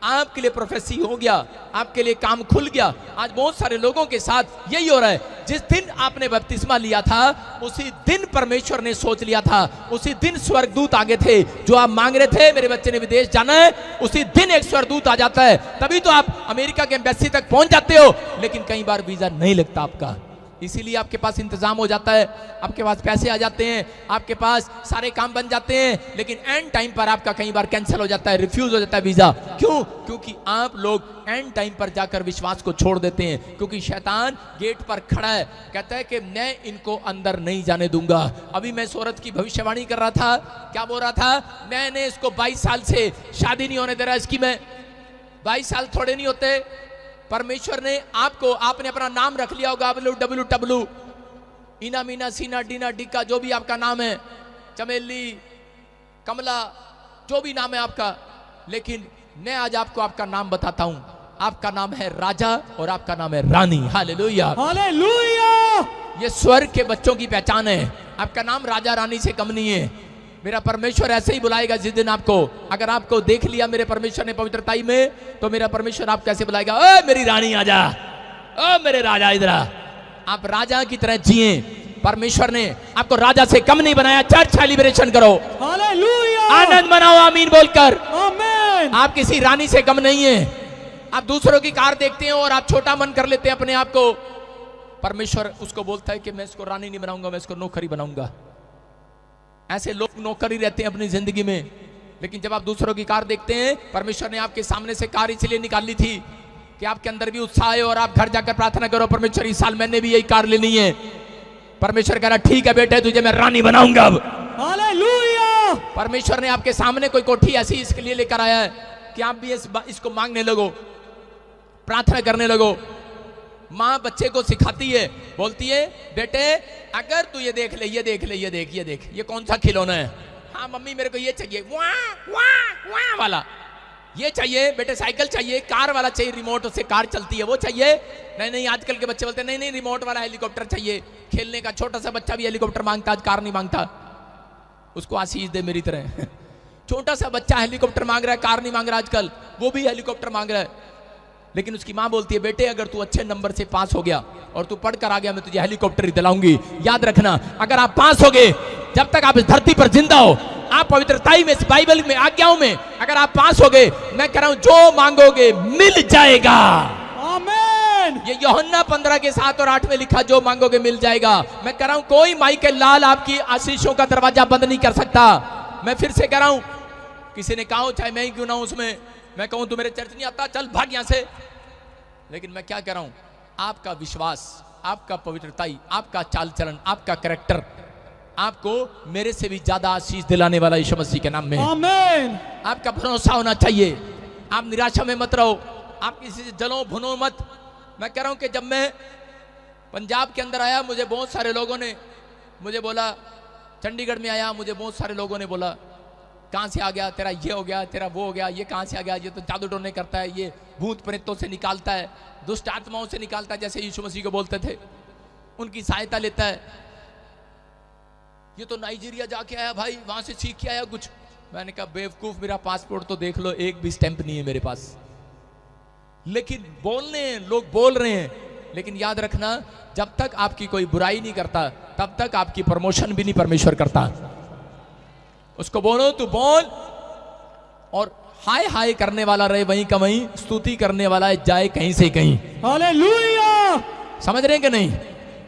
आपके लिए प्रोफेसी हो गया, आपके लिए काम खुल गया। आज बहुत सारे लोगों के साथ यही हो रहा है, जिस दिन आपने बपतिस्मा लिया था उसी दिन परमेश्वर ने सोच लिया था, उसी दिन स्वर्गदूत आगे थे। जो आप मांग रहे थे मेरे बच्चे ने विदेश जाना है, उसी दिन एक स्वर्गदूत आ जाता है, तभी तो आप अमेरिका के एम्बेसी तक पहुंच जाते हो। लेकिन कई बार वीजा नहीं लगता आपका, इसीलिए आपके पास इंतजाम हो जाता है, आपके पास पैसे आ जाते हैं, आपके पास सारे काम बन जाते हैं, लेकिन एंड टाइम पर आपका कई बार कैंसिल हो जाता है, रिफ्यूज हो जाता है वीजा। क्यों? क्योंकि आप लोग एंड टाइम पर जाकर विश्वास को छोड़ देते हैं, क्योंकि शैतान गेट पर खड़ा है, कहता है कि मैं इनको अंदर नहीं जाने दूंगा। अभी मैं इस औरत की भविष्यवाणी कर रहा था, क्या बोल रहा था, मैंने इसको 22 साल से शादी नहीं होने दे रहा इसकी, मैं 22 साल थोड़े नहीं होते। परमेश्वर ने आपने अपना नाम रख लिया होगा, WWW, इना मीना सीना डीना डिक्का, जो भी आपका नाम है, चमेली, कमला, जो भी नाम है आपका। लेकिन मैं आज आपको आपका नाम बताता हूं। आपका नाम है राजा और आपका नाम है रानी। Hallelujah, hallelujah. ये स्वर्ग के बच्चों की पहचान है। आपका नाम राजा रानी से कम नहीं है। मेरा परमेश्वर ऐसे ही बुलाएगा जिस दिन आपको, अगर आपको देख लिया मेरे परमेश्वर ने पवित्रताई में, तो मेरा परमेश्वर आपको कैसे बुलाएगा, ओ मेरी रानी आजा, ओ मेरे राजा इधर आ। आप राजा की तरह जिए। परमेश्वर ने आपको राजा से कम नहीं बनाया। चर्च सेलिब्रेशन करो, हालेलुया, आनंद मनाओ आमीन बोलकर। आमीन। आप किसी रानी से कम नहीं है। आप दूसरों की कार देखते हैं और आप छोटा मन कर लेते हैं अपने आप को। परमेश्वर उसको बोलता है कि मैं इसको रानी नहीं बनाऊंगा, मैं इसको नौकरी बनाऊंगा। ऐसे लोग नौकरी रहते हैं अपनी जिंदगी में। लेकिन जब आप दूसरों की कार देखते हैं, परमेश्वर ने आपके सामने से कार इसलिए निकाली थी कि आपके अंदर भी उत्साह है और आप घर जाकर प्रार्थना करो, परमेश्वर इस साल मैंने भी यही कार लेनी है। परमेश्वर कह रहा ठीक है बेटे, तुझे मैं रानी बनाऊंगा अब। हालेलुया। परमेश्वर ने आपके सामने कोई कोठी ऐसी इसके लिए लेकर आया है कि आप भी इसको मांगने लगो, प्रार्थना करने लगो। माँ बच्चे को सिखाती है, बोलती है बेटे अगर तू ये देख ले, ये देख ले, ये देख, ये देख, ये कौन सा खिलौना है। हाँ मम्मी मेरे को ये चाहिए, वाह वाह वाह वाला ये चाहिए। बेटे साइकिल चाहिए, कार वाला चाहिए, रिमोट से कार चलती है वो चाहिए। नहीं नहीं, आजकल के बच्चे बोलते हैं नहीं नहीं रिमोट वाला हेलीकॉप्टर चाहिए। खेलने का छोटा सा बच्चा भी हेलीकॉप्टर मांगता, आज कार नहीं मांगता। उसको आशीष दे मेरी तरह। छोटा सा बच्चा हेलीकॉप्टर मांग रहा है, कार नहीं मांग रहा आजकल, वो भी हेलीकॉप्टर मांग रहा है। लेकिन उसकी मां बोलती है बेटे अगर तू अच्छे नंबर से पास हो गया और तू पढ़कर आ गया, मैं तुझे हेलीकॉप्टर ही दिलाऊंगी। याद रखना, अगर आप पास हो गए, जब तक आप इस धरती पर जिंदा हो, आप पवित्रताई में, इस बाइबल में, आज्ञाओं में अगर आप पास हो गए, मैं कह रहा हूं जो मांगोगे मिल जाएगा। आमीन। ये यूहन्ना 15 के 7 और 8 में लिखा, जो मांगोगे मिल जाएगा। मैं कह रहा हूं कोई माई के लाल आपकी आशीषों का दरवाजा बंद नहीं कर सकता। मैं फिर से कह रहा हूं, किसी ने कहा चाहे मैं ही क्यों ना हूं उसमें, मैं कहूं तू मेरे चर्च नहीं आता, चल भाग यहां से। लेकिन मैं क्या कह रहा हूं, आपका विश्वास, आपका पवित्रताई, आपका चाल चलन, आपका कैरेक्टर आपको मेरे से भी ज्यादा आशीष दिलाने वाला यीशु मसीह के नाम में। आमीन। आपका भरोसा होना चाहिए। आप निराशा में मत रहो, आप किसी से जलो भुनो मत। मैं कह रहा हूं कि जब मैं पंजाब के अंदर आया, मुझे बहुत सारे लोगों ने मुझे बोला, चंडीगढ़ में आया, मुझे बहुत सारे लोगों ने बोला कहां से आ गया, तेरा ये हो गया, तेरा वो हो गया, ये कहां से आ गया, ये तो जादू टोने करता है, ये भूत प्रेतों से निकालता है, दुष्ट आत्माओं से निकालता है, जैसे यीशु मसीह को बोलते थे, उनकी सहायता लेता है। ये तो नाइजीरिया जाके आया भाई, वहां से सीख के आया कुछ। मैंने कहा बेवकूफ, मेरा पासपोर्ट तो देख लो, एक भी स्टैंप नहीं है मेरे पास। लेकिन लोग बोल रहे हैं, लेकिन याद रखना, जब तक आपकी कोई बुराई नहीं करता, तब तक आपकी प्रमोशन भी नहीं परमेश्वर करता। उसको बोलो तू बोल, और हाय हाय करने वाला रहे वहीं का वहीं, स्तुति करने वाला है जाए कहीं से कहीं। हालेलुया। समझ रहे हैं कि नहीं?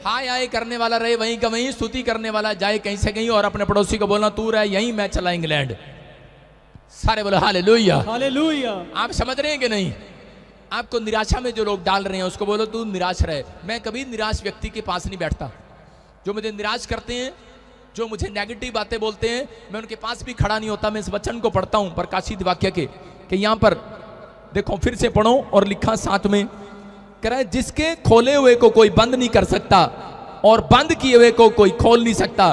हाय हाय करने वाला रहे वहीं का वहीं, स्तुति करने वाला जाए कहीं से कहीं। और अपने पड़ोसी को बोलना तू रहे यहीं, मैं चला इंग्लैंड। सारे बोलो हालेलुया। हालेलुया। आप समझ रहे हैं कि नहीं? आपको निराशा में जो लोग डाल रहे हैं, उसको बोलो तू निराश रहे। मैं कभी निराश व्यक्ति के पास नहीं बैठता। जो मुझे निराश करते हैं, जो मुझे नेगेटिव बातें बोलते हैं, मैं उनके पास भी खड़ा नहीं होता। मैं इस वचन को पढ़ता हूं प्रकाशित वाक्य के, कि यहां पर देखो, फिर से पढ़ो, और लिखा 7 में, कह रहा है जिसके खोले हुए को कोई बंद नहीं कर सकता और बंद किए हुए को कोई खोल नहीं सकता।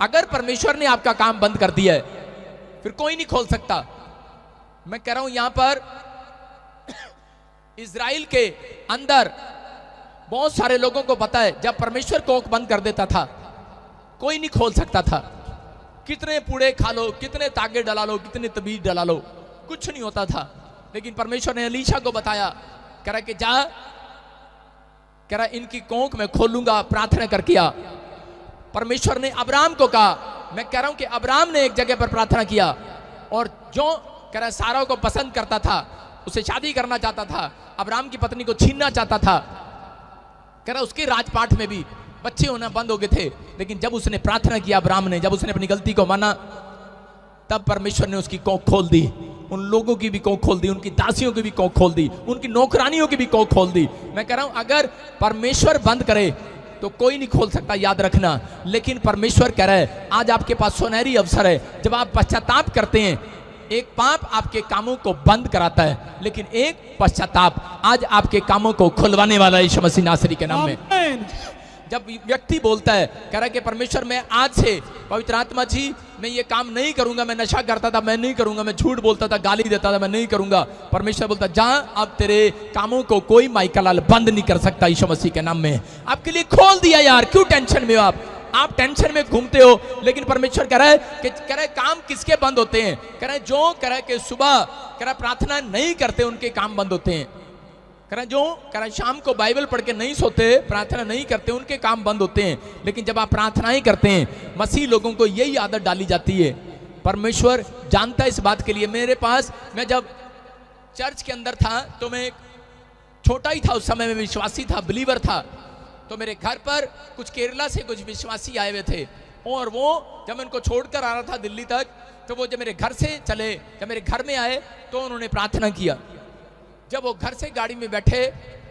अगर परमेश्वर ने आपका काम बंद कर दिया है, फिर कोई नहीं खोल सकता। मैं कह रहा हूं यहां पर इजराइल के अंदर बहुत सारे लोगों को पता है, जब परमेश्वर कोख बंद कर देता था, कोई नहीं खोल सकता था। कितने पूड़े खा लो, कितने तागे डला लो, कितने तबीज डला लो, कुछ नहीं होता था। लेकिन परमेश्वर ने एलीशा को बताया, कह रहा कि जा, कह रहा इनकी कोख मैं खोलूंगा, प्रार्थना कर किया। परमेश्वर ने अब्राम को कहा, मैं कह रहा हूं कि अब्राम ने एक जगह पर प्रार्थना किया, और जो कह रहा सारा को पसंद करता था, उसे शादी करना चाहता था, अब्राम की पत्नी को छीनना चाहता था, कह रहा उसके राजपाट में भी बच्चे होना बंद हो गए थे। लेकिन जब उसने प्रार्थना किया, अब्राम ने, जब उसने अपनी गलती को माना, तब परमेश्वर ने उसकी कोख खोल दी। उन लोगों की भी कोख खोल दी, उनकी दासियों की भी कोख खोल दी, उनकी नौकरानियों की भी कोख खोल दी। मैं कह रहा हूं अगर परमेश्वर बंद करे तो कोई नहीं खोल सकता, याद रखना। लेकिन परमेश्वर कह रहा है आज आपके पास सुनहरी अवसर है। जब आप पश्चाताप करते हैं, एक पाप आपके कामों को बंद कराता है, लेकिन एक पश्चाताप आज आपके कामों को खुलवाने वाला है यीशु मसीह नासरी के नाम में। आमीन। जब व्यक्ति बोलता है, कह रहा है कि परमेश्वर मैं आज से पवित्र आत्मा जी मैं ये काम नहीं करूंगा, मैं नशा करता था मैं नहीं करूंगा, मैं झूठ बोलता था, गाली देता था मैं नहीं करूंगा, परमेश्वर बोलता जा अब तेरे कामों को कोई माइका लाल बंद नहीं कर सकता यीशु मसीह के नाम में। आपके लिए खोल दिया यार, क्यों टेंशन में हो आप टेंशन में घूमते हो। लेकिन परमेश्वर कह रहा है कि कह रहा है काम किसके बंद होते हैं, कह रहा है जो कह रहा है कि सुबह कह रहा है प्रार्थना नहीं करते उनके काम बंद होते हैं। कह रहा जो कह रहा शाम को बाइबल पढ़ के नहीं सोते, प्रार्थना नहीं करते, उनके काम बंद होते हैं। लेकिन जब आप प्रार्थना ही करते हैं, मसीह लोगों को यही आदत डाली जाती है। परमेश्वर जानता है इस बात के लिए। मेरे पास मैं जब चर्च के अंदर था तो मैं छोटा ही था, उस समय में विश्वासी था, बिलीवर था। तो मेरे घर पर कुछ केरला से कुछ विश्वासी आए हुए थे और वो जब मैं उनको छोड़कर आ रहा था दिल्ली तक, तो वो जब मेरे घर से चले, जब मेरे घर में आए तो उन्होंने प्रार्थना किया। जब वो घर से गाड़ी में बैठे,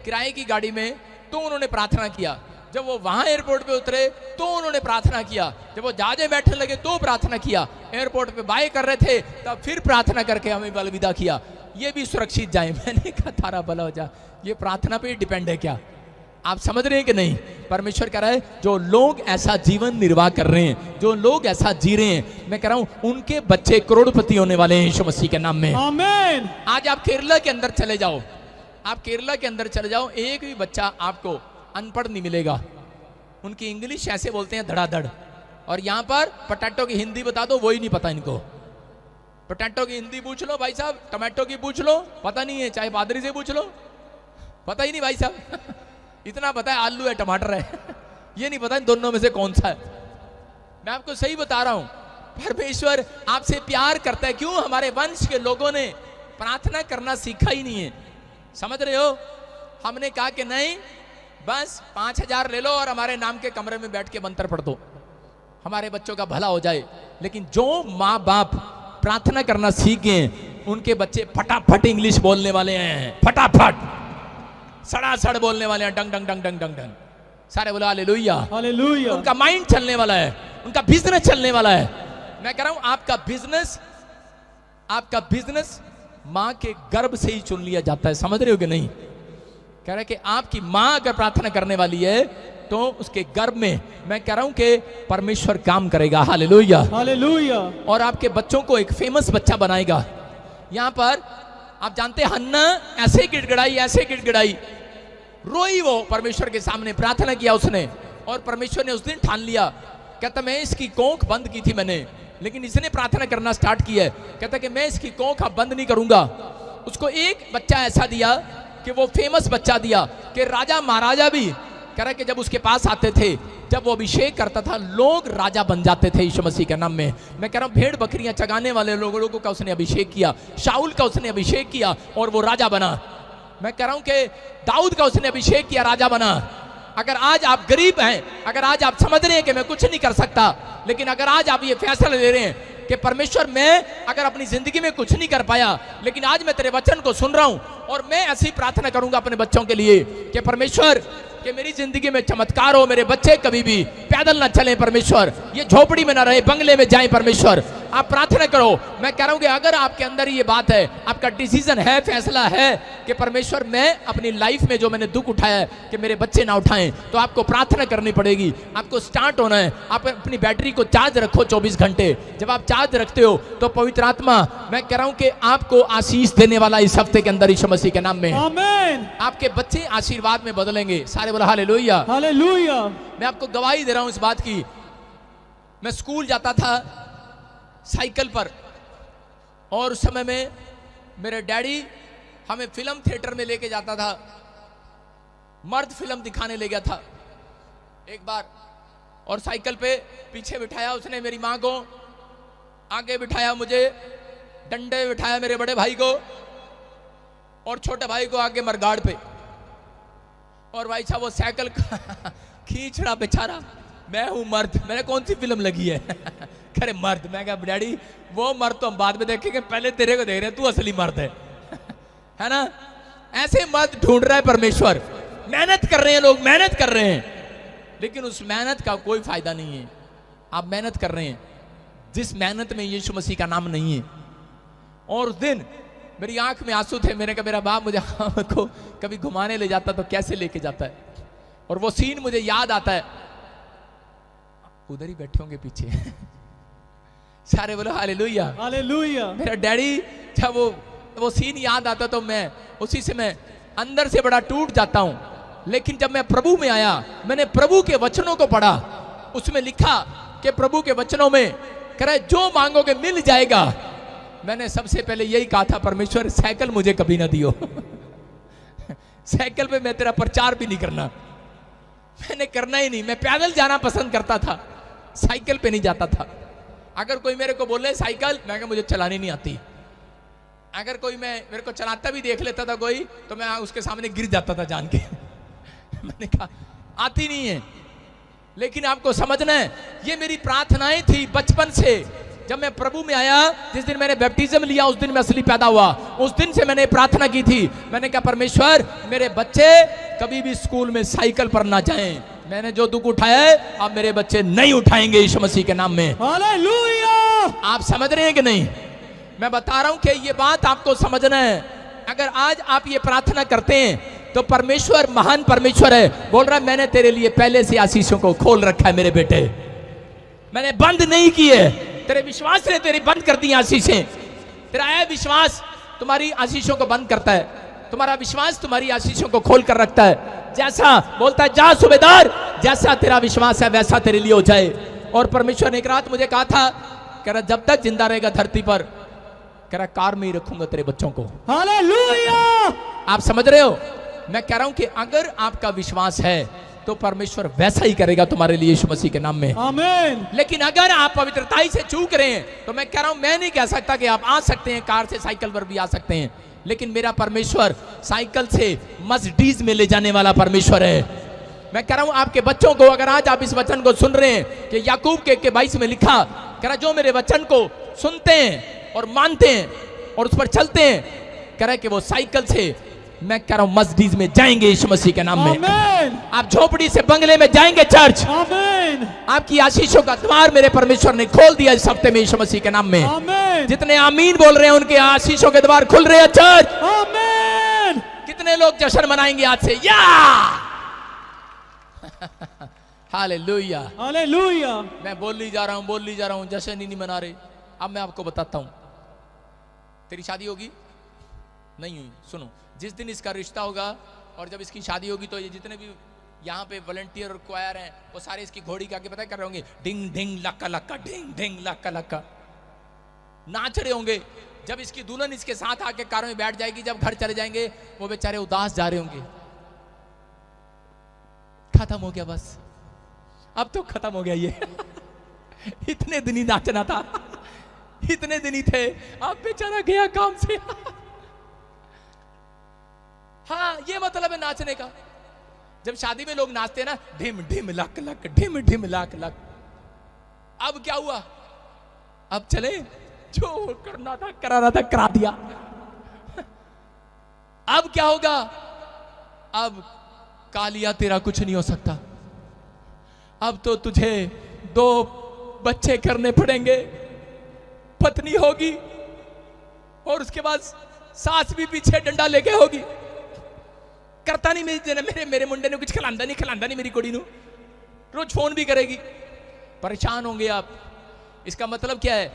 किराए की गाड़ी में, तो उन्होंने प्रार्थना किया। जब वो वहां एयरपोर्ट पे उतरे तो उन्होंने प्रार्थना किया। जब वो जहाज में बैठने लगे तो प्रार्थना किया। एयरपोर्ट पे बाय कर रहे थे तब फिर प्रार्थना करके हमें अलविदा किया, ये भी सुरक्षित जाए। मैंने कहा तारा भला हो जा, ये प्रार्थना पे डिपेंड है क्या? आप समझ रहे हैं कि नहीं? परमेश्वर कह रहा है जो लोग ऐसा जीवन निर्वाह कर रहे हैं, जो लोग ऐसा जी रहे हैं, मैं कह रहा हूं उनके बच्चे करोड़पति होने वाले हैं यीशु मसीह के नाम में। आमीन। आज आप केरला के अंदर चले जाओ, आप केरला के अंदर चले जाओ, एक भी बच्चा आपको अनपढ़ नहीं मिलेगा। उनकी इंग्लिश ऐसे बोलते हैं धड़ाधड़। और यहां पर पोटैटो की हिंदी बता दो, वही नहीं पता इनको। पोटैटो की हिंदी पूछ लो भाई साहब, टमाटो की पूछ लो, पता नहीं है। चाहे पादरी से पूछ लो, पता ही नहीं भाई साहब। इतना पता है आलू है टमाटर है, ये नहीं पता इन दोनों में से कौन सा है। मैं आपको सही बता रहा हूं, परमेश्वर आपसे प्यार करता है। क्यों? हमारे वंश के लोगों ने प्रार्थना करना सीखा ही नहीं है। समझ रहे हो? हमने कहा कि नहीं, बस 5,000 ले लो और हमारे नाम के कमरे में बैठ के मंत्र पढ़ दो, हमारे बच्चों का भला हो जाए। लेकिन जो माँ बाप प्रार्थना करना सीख गए, उनके बच्चे फटाफट इंग्लिश बोलने वाले हैं, फटाफट सड़ासड़ बोलने वाले हैं, डंग डंग डंग डंग डंग डंग। सारे बोलो हालेलुया, हालेलुया। उनका माइंड चलने वाला है, उनका बिजनेस चलने वाला है। मैं कह रहा हूं आपका बिजनेस मां के गर्भ से ही चुन लिया जाता है। समझ रहे हो कि नहीं? कह रहा है कि आपकी मां अगर प्रार्थना करने वाली है तो उसके गर्भ में, मैं कह रहा हूं कि परमेश्वर काम करेगा। Hallelujah, hallelujah. और आपके बच्चों को एक फेमस बच्चा बनाएगा। यहां पर आप जानते हैं हन्ना ऐसे गिड़गिड़ाई, रोई वो परमेश्वर के सामने, प्रार्थना किया उसने। और परमेश्वर ने उस दिन ठान लिया, कहता मैं इसकी कोख बंद की थी मैंने, लेकिन इसने प्रार्थना करना स्टार्ट किया है। कहता कि मैं इसकी कोख अब बंद नहीं करूंगा। उसको एक बच्चा ऐसा दिया कि वो फेमस बच्चा दिया कि राजा महाराजा भी कह रहा है कि जब उसके पास आते थे, जब वो अभिषेक करता था, लोग राजा बन जाते थे यीशु मसीह के नाम में। मैं कह रहा हूं भेड़ बकरियां चगाने वाले लोगों का उसने अभिषेक किया, शाऊल का उसने अभिषेक किया और वो राजा बना। मैं कह रहा हूं कि दाऊद का उसने अभिषेक किया, राजा बना। अगर आज आप गरीब हैं, अगर आज आप समझ रहे हैं कि मैं कुछ नहीं कर सकता, लेकिन अगर आज आप ये फैसला ले रहे हैं कि परमेश्वर मैं अगर अपनी जिंदगी में कुछ नहीं कर पाया, लेकिन आज मैं तेरे वचन को सुन रहा हूं और मैं ऐसी प्रार्थना करूंगा अपने बच्चों के लिए कि परमेश्वर कि मेरी जिंदगी में चमत्कार हो, मेरे बच्चे कभी भी पैदल ना चलें परमेश्वर, ये झोपड़ी में ना रहे, बंगले में जाएं परमेश्वर। आप प्रार्थना करो। मैं कह रहा हूं कि अगर आपके अंदर ये बात है, आपका डिसीजन है, फैसला है कि परमेश्वर मैं अपनी लाइफ में जो मैंने दुख उठाया है कि मेरे बच्चे ना उठाएं, तो आपको प्रार्थना करनी पड़ेगी, आपको स्टार्ट होना है। आप अपनी बैटरी को चार्ज रखो 24 घंटे। जब आप चार्ज रखते हो तो पवित्र आत्मा, मैं कह रहा हूं कि आपको आशीष देने वाला इस हफ्ते के अंदर यीशु मसीह के नाम में। आमीन। आपके बच्चे आशीर्वाद में बदलेंगे। सारे बोला हालेलुया, हालेलुया। मैं आपको गवाही दे रहा हूं इस बात की। मैं स्कूल जाता था साइकिल पर, और उस समय में मेरे डैडी हमें फिल्म थिएटर में लेके जाता था। मर्द फिल्म दिखाने ले गया था एक बार, और साइकिल पे पीछे बिठाया उसने मेरी मां को, आगे बिठाया मुझे, डंडे बिठाया मेरे बड़े भाई को, और छोटे भाई को आगे मरगाड़ पे। और भाई साहब वो साइकिल खींच रहा बेचारा, मैं हूं मर्द। मैंने कौन सी फिल्म लगी है? अरे मर्द। मैं कहा डैडी वो मर्द तो हम बाद में देखेंगे, पहले तेरे को देख रहे हैं, तू असली मर्द है ना? ऐसे मर्द ढूंढ रहा है परमेश्वर। मेहनत कर रहे हैं लोग, मेहनत कर रहे हैं, लेकिन उस मेहनत का कोई फायदा नहीं है। आप मेहनत कर रहे हैं जिस मेहनत में यीशु मसीह का नाम नहीं है, और उस दिन मेरी आंख में आंसू थे। मैंने कहा मेरा बाप मुझे को कभी घुमाने ले जाता तो कैसे लेके जाता है, और वो सीन मुझे याद आता है। उधर ही बैठे होंगे पीछे सारे बोलो हालेलुया हालेलुया। मेरा डैडी, जब वो सीन याद आता तो मैं उसी से मैं अंदर से बड़ा टूट जाता हूं। लेकिन जब मैं प्रभु में आया, मैंने प्रभु के वचनों को पढ़ा, उसमें लिखा कि प्रभु के वचनों में कह रहा है जो मांगोगे मिल जाएगा। मैंने सबसे पहले यही कहा था, परमेश्वर साइकिल मुझे कभी ना दियो साइकिल पे मैं तेरा प्रचार भी नहीं करना, मैंने करना ही नहीं। मैं पैदल जाना पसंद करता था, साइकिल पे नहीं जाता था। अगर कोई मेरे को बोले साइकिल, मैं कहा मुझे चलानी नहीं आती। अगर कोई मेरे को चलाता भी देख लेता था कोई, तो मैं उसके सामने गिर जाता था जान के मैंने कहा आती नहीं है। लेकिन आपको समझना है, ये मेरी प्रार्थनाएं थी बचपन से। जब मैं प्रभु में आया, जिस दिन मैंने बैप्टिज्म लिया, उस दिन मैं असली पैदा हुआ। उस दिन से मैंने प्रार्थना की थी, मैंने कहा परमेश्वर मेरे बच्चे कभी भी स्कूल में साइकिल पर ना जाएं। मैंने जो दुख उठाया है, अब मेरे बच्चे नहीं उठाएंगे यीशु मसीह के नाम में। हालेलुया। आप समझ रहे हैं कि नहीं? मैं बता रहा हूं कि ये बात आपको समझना है। अगर आज आप ये प्रार्थना करते हैं तो परमेश्वर महान परमेश्वर है, बोल रहा है मैंने तेरे लिए पहले से आशीषों को खोल रखा है मेरे बेटे, मैंने बंद नहीं किए। तेरे विश्वास ने तेरी बंद कर दी आशीषें। तेरा है विश्वास तुम्हारी आशीषों को बंद करता है, तुम्हारा विश्वास तुम्हारी आशीषों को खोल कर रखता है। जैसा बोलता है जा सूबेदार, जैसा तेरा विश्वास है वैसा तेरे लिए हो जाए। और परमेश्वर ने एक रात मुझे कहा था, कह रहा जब तक जिंदा रहेगा धरती पर, कह रहा कार में ही रखूंगा तेरे बच्चों को। हालेलुया। आप समझ रहे हो? मैं कह रहा हूं कि अगर आपका विश्वास है तो परमेश्वर वैसा ही करेगा तुम्हारे लिए यीशु मसीह के नाम में। आमीन। लेकिन अगर आप पवित्रताई से चूक रहे हैं, तो मैं कह रहा हूं, मैं नहीं कह सकता कि आप आ सकते हैं कार से, साइकिल पर भी आ सकते हैं, लेकिन मेरा परमेश्वर साइकिल से मर्सिडीज में ले जाने वाला परमेश्वर है। मैं कह रहा हूं आपके बच्चों को, अगर आज आप इस वचन को सुन रहे हैं कि याकूब के 22 में लिखा, कह रहा जो मेरे वचन को सुनते हैं और मानते हैं और उस पर चलते हैं, कह रहा है कि वो साइकिल से, मैं कह रहा हूं मर्सिडीज में जाएंगे यीशु मसीह के नाम में। आमीन। आप झोपड़ी से बंगले में जाएंगे चर्च। आमीन। आपकी आशीषों का द्वार मेरे परमेश्वर ने खोल दिया इस हफ्ते में यीशु मसीह के नाम में। आमीन। जितने आमीन बोल रहे हैं उनके आशीषों के द्वार खुल रहे हैं चर्च। आमीन। कितने लोग जश्न मनाएंगे आज से? या हालेलुया। हालेलुया। मैं बोल ली जा रहा हूं, जश्न ही नहीं मना रहे। अब मैं आपको बताता हूं, तेरी शादी होगी नहीं हुई, सुनो, जिस दिन इसका रिश्ता होगा और जब इसकी शादी होगी, तो ये जितने भी यहाँ पे वॉलंटियर और क्वायर हैं, वो सारे इसकी घोड़ी का पता कर रहे होंगे, डिंग डिंग लक्का लक्का, डिंग डिंग लक्का लक्का, नाच रहे होंगे। जब इसकी दुल्हन इसके साथ आके कार में बैठ जाएगी, जब घर चले जाएंगे, वो बेचारे उदास जा रहे होंगे। खत्म हो गया, बस अब तो खत्म हो गया ये इतने दिन ही नाचना था, इतने दिन ही थे, अब बेचारा गया काम से हाँ, ये मतलब है नाचने का। जब शादी में लोग नाचते हैं ना, ढिम ढिम लक लक, ढिम ढिम लक लक। अब क्या हुआ? अब चले, जो करना था कराना था करा दिया अब क्या होगा? अब कालिया तेरा कुछ नहीं हो सकता। अब तो तुझे 2 बच्चे करने पड़ेंगे, पत्नी होगी और उसके बाद सास भी पीछे डंडा लेके होगी। करता नहीं मेरे मुंडे ने कुछ खिलांदा नहीं मेरी कुड़ी नू, रोज फोन भी करेगी। परेशान होंगे आप। इसका मतलब क्या है?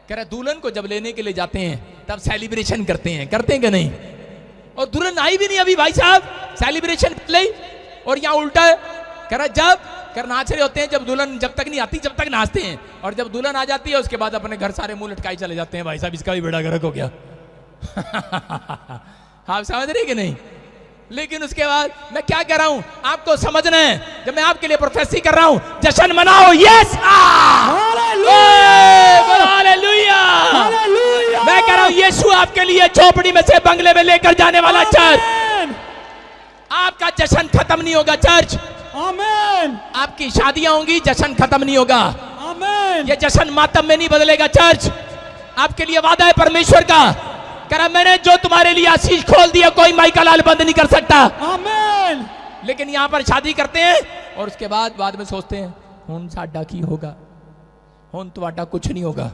कह रहा दुल्हन को जब लेने के लिए जाते हैं तब सेलिब्रेशन करते हैं कि नहीं? और दुल्हन आई भी नहीं अभी भाई साहब, सेलिब्रेशन ले। और यहाँ उल्टा है, कह रहा जब कर नाच रहे होते हैं, जब दुल्हन जब तक नहीं आती जब तक नाचते हैं, और जब दुल्हन आ जाती है उसके बाद अपने घर सारे मुंह लटकाई चले जाते हैं। भाई साहब इसका भी बेड़ा गर्क हो गया आप समझ रहे कि नहीं? लेकिन उसके बाद मैं क्या कह रहा हूं आपको समझना है। जब मैं आपके लिए प्रोफेसी कर रहा हूं, जश्न मनाओ। Yes, hallelujah. मैं कह रहा हूं यीशु आपके लिए झोपड़ी में से बंगले में लेकर जाने वाला चर्च। आपका जश्न खत्म नहीं होगा चर्च। आमीन। आपकी शादियां होंगी, जश्न खत्म नहीं होगा। आमीन। ये जश्न मातम में नहीं बदलेगा चर्च। आपके लिए वादा है परमेश्वर का, कह रहा मैंने जो तुम्हारे लिए आशीष खोल दिया, कोई माई का लाल बंद नहीं कर सकता। आमीन। लेकिन यहां पर शादी करते हैं और उसके बाद में सोचते हैं हुन साडा की होगा, हुन तुहाडा कुछ नहीं होगा।